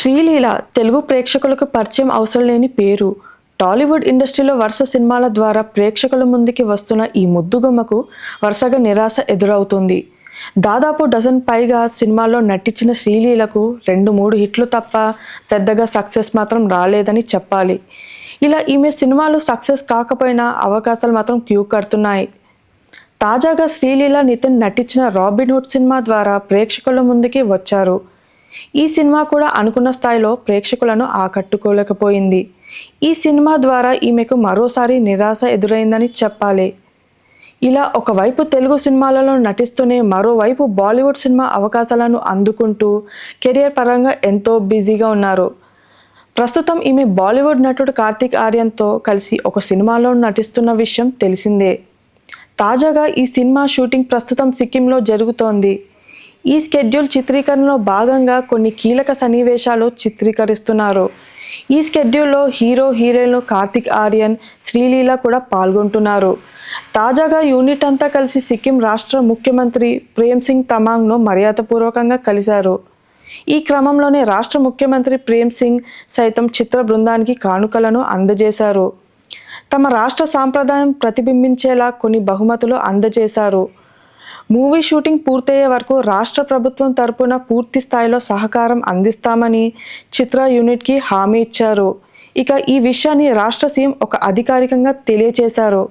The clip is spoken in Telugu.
శ్రీలీల తెలుగు ప్రేక్షకులకు పరిచయం అవసరం లేని పేరు. టాలీవుడ్ ఇండస్ట్రీలో వరుస సినిమాల ద్వారా ప్రేక్షకుల ముందుకి వస్తున్న ఈ ముద్దుగుమ్మకు వరుసగా నిరాశ ఎదురవుతుంది. దాదాపు డజన్ పైగా సినిమాల్లో నటించిన శ్రీలీలకు 2-3 హిట్లు తప్ప పెద్దగా సక్సెస్ మాత్రం రాలేదని చెప్పాలి. ఇలా ఈమె సినిమాలు సక్సెస్ కాకపోయినా అవకాశాలు మాత్రం క్యూ కడుతున్నాయి. తాజాగా శ్రీలీల నితిన్ నటించిన రాబిన్ హుడ్ సినిమా ద్వారా ప్రేక్షకుల ముందుకి వచ్చారు. ఈ సినిమా కూడా అనుకున్న స్థాయిలో ప్రేక్షకులను ఆకట్టుకోలేకపోయింది. ఈ సినిమా ద్వారా ఈమెకు మరోసారి నిరాశ ఎదురైందని చెప్పాలి. ఇలా ఒకవైపు తెలుగు సినిమాలలో నటిస్తూనే మరోవైపు బాలీవుడ్ సినిమా అవకాశాలను అందుకుంటూ కెరియర్ పరంగా ఎంతో బిజీగా ఉన్నారు. ప్రస్తుతం ఈమె బాలీవుడ్ నటుడు కార్తీక్ ఆర్యన్తో కలిసి ఒక సినిమాలో నటిస్తున్న విషయం తెలిసిందే. తాజాగా ఈ సినిమా షూటింగ్ ప్రస్తుతం సిక్కింలో జరుగుతోంది. ఈ షెడ్యూల్ చిత్రీకరణలో భాగంగా కొన్ని కీలక సన్నివేశాలు చిత్రీకరిస్తున్నారు. ఈ షెడ్యూల్లో హీరో హీరోయిన్లు కార్తీక్ ఆర్యన్, శ్రీలీల కూడా పాల్గొంటున్నారు. తాజాగా యూనిట్ అంతా కలిసి సిక్కిం రాష్ట్ర ముఖ్యమంత్రి ప్రేమ్ సింగ్ తమాంగ్ను మర్యాదపూర్వకంగా కలిశారు. ఈ క్రమంలోనే రాష్ట్ర ముఖ్యమంత్రి ప్రేమ్ సింగ్ సైతం చిత్ర బృందానికి కానుకలను అందజేశారు. తమ రాష్ట్ర సాంప్రదాయం ప్రతిబింబించేలా కొన్ని బహుమతులు అందజేశారు. మూవీ షూటింగ్ పూర్తయ్యే వరకు రాష్ట్ర ప్రభుత్వం తరపున పూర్తి స్థాయిలో సహకారం అందిస్తామని చిత్ర యూనిట్కి హామీ ఇచ్చారు. ఇక ఈ విషయాన్ని రాష్ట్ర సీఎం ఒక అధికారికంగా తెలియజేశారు.